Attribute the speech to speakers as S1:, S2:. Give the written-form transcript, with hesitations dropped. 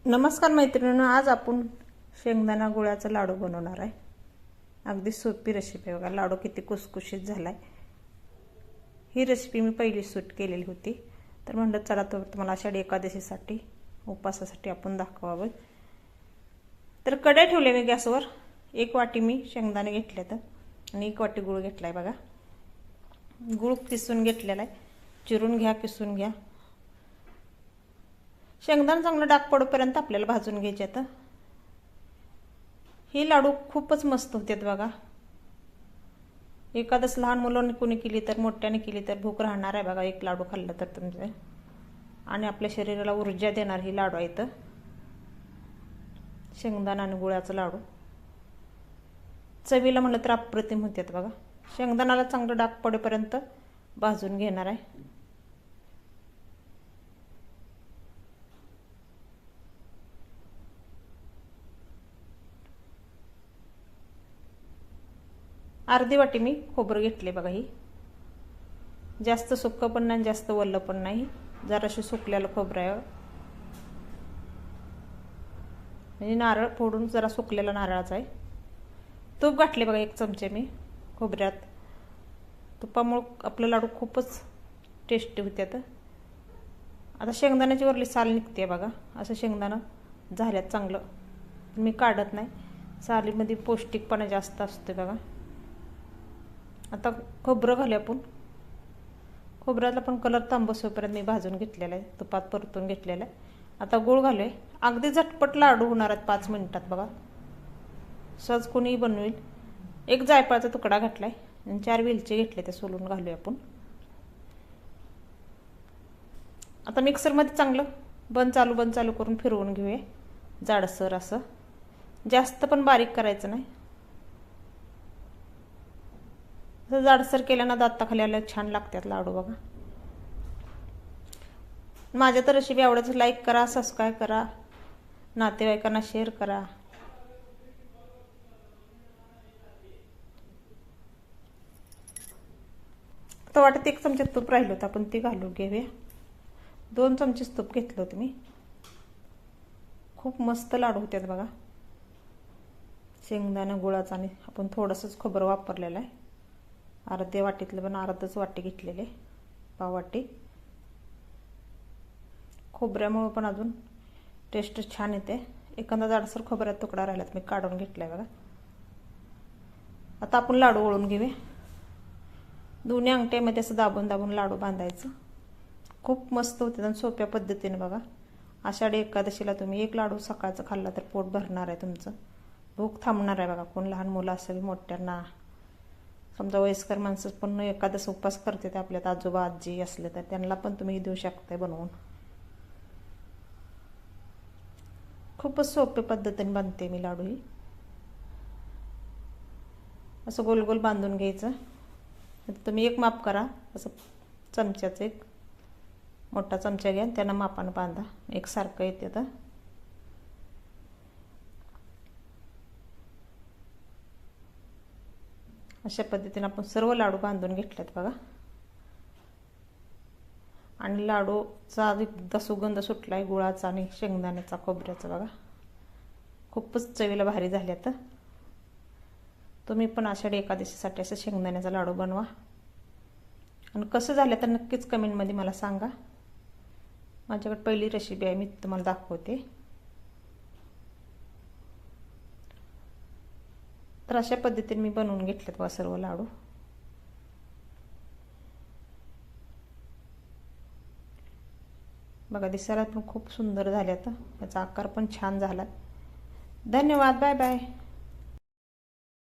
S1: नमस्कार मैत्रिणींनो, आज आपण शेंगदाणा गुळाचा लाडू बनवणार आहे। अगदी सोपी रेसिपी आहे बघा। लाडू किती कुसकुशीत झालाय। ही रेसिपी मी पहिली शूट केलेली होती, तर म्हणलं चला तर तुम्हाला आषाढी एकादशीसाठी उपवासासाठी आपण दाखवावं। तर कढई ठेवली मी गॅसवर। 1 वाटी मी शेंगदाणे घेतले तर आणि 1 वाटी गुळ घेतलाय बघा। गुळ किसून घेतलेला आहे, चिरून घ्या, किसून घ्या। शेंगदाणे चांगलं डाग पडोपर्यंत आपल्याला भाजून घ्यायचे आहेत। ही लाडू खूपच मस्त होतात बघा। एखादच लहान मुलांनी कोणी केली तर मोठ्याने केली तर भूक राहणार आहे बघा। एक लाडू खाल्लं तर तुमचे आणि आपल्या शरीराला ऊर्जा देणार ही लाडू आहेत। शेंगदाणा आणि गुळाचा लाडू चवीला म्हणलं तर अप्रतिम होतात बघा। शेंगदाण्याला चांगलं डाग पडेपर्यंत भाजून घेणार आहे। अर्धी वाटी मी खोबरं घेतले बघा। ही जास्त सुक्क पण नाही, जास्त वल्ल पण नाही, जराशी सुकलेलं खोबरं आहे। म्हणजे नारळ फोडून जरा सुकलेला नारळाचा आहे। तूप घातले बघा 1 चमचे मी खोबऱ्यात। तुपामुळे आपलं लाडू खूपच टेस्टी होतात। आता शेंगदाण्याची वरली साल निघते बघा। असं शेंगदाणा झाल्यात चांगलं, मी काढत नाही, सालीमध्ये पौष्टिकपणा जास्त असतो बघा। आता खोबरं घालू आपण। खोबऱ्याला पण कलर तांबूस होईपर्यंत मी भाजून घेतलेला आहे, तुपात परतून घेतलेला आहे। आता गूळ घालूया। अगदी झटपट लाडू होणार आहेत 5 मिनिटात बघा। सहज कोणीही बनवेल। 1 जायफळाचा तुकडा घातलाय आणि 4 वेलची घेतले, ते सोलून घालूया आपण। आता मिक्सरमध्ये चांगलं बंद चालू करून फिरवून घेऊया, जाडसर असं। जास्त पण बारीक करायचं नाही। असं जाडसर केल्यानं दाताखाली आलं छान लागतात लाडू बघा। माझ्या तर रेसिपी आवडत लाईक करा, सबस्क्राईब करा, नातेवाईकांना शेअर करा। तर वाटत 1 चमचा तूप राहिलं होतं, आपण ते घालून घेऊया। 2 चमचे तूप घेतलं होतं मी। खूप मस्त लाडू होतात बघा शेंगदाणा गुळाचा। आणि आपण थोडंसंच खोबरं वापरलेलं आहे। अर्ध्या वाटीतलं पण अर्धच वाटी घेतलेले, पाव वाटी। खोबऱ्यामुळे पण अजून टेस्ट छान येते। एखादा जाडसर खोबऱ्यात तुकडा राहिला तर मी काढून घेतलाय बघा। आता आपण लाडू वळून घेऊया। दोन्ही अंगठ्यामध्ये असं दाबून दाबून लाडू बांधायचं। खूप मस्त होते आणि सोप्या पद्धतीने बघा। आषाढी एकादशीला तुम्ही 1 लाडू सकाळचं खाल्ला तर पोट भरणार आहे तुमचं, भूक थांबणार आहे बघा। कोण लहान मुलं असेल, मोठ्यांना, समजा वयस्कर माणसं पण एकादश उपवास करते ते आपल्यात आजोबा आजी असले तर त्यांना पण तुम्ही देऊ शकता बनवून। खूपच सोपे पद्धतीने बनते मी लाडू। ही असं गोल गोल बांधून घ्यायचं। तुम्ही 1 माप करा, असं चमच्याचं 1 मोठा चमचा घ्या, त्यांना मापानं बांधा, एकसारखं येते। तर अशा पद्धतीने आपण सर्व लाडू बांधून घेतलेत बघा। आणि लाडूचा एकदा सुगंध सुटलाय गुळाचा आणि शेंगदाण्याचा, खोबऱ्याचा बघा। खूपच चवीला भारी झाल्यात। तुम्ही पण आषाढी एकादशीसाठी असं शेंगदाण्याचा लाडू बनवा आणि कसं झालं तर नक्कीच कमेंटमध्ये मला सांगा। माझ्याकडे पहिली रेसिपी आहे, मी तुम्हाला दाखवते। तर अशा पद्धतीने मी बनवून घेतलेत बघा सर्व लाडू। बघा दिसायला पण खूप सुंदर झाल्यात, याचा आकार पण छान झाला। धन्यवाद, बाय बाय।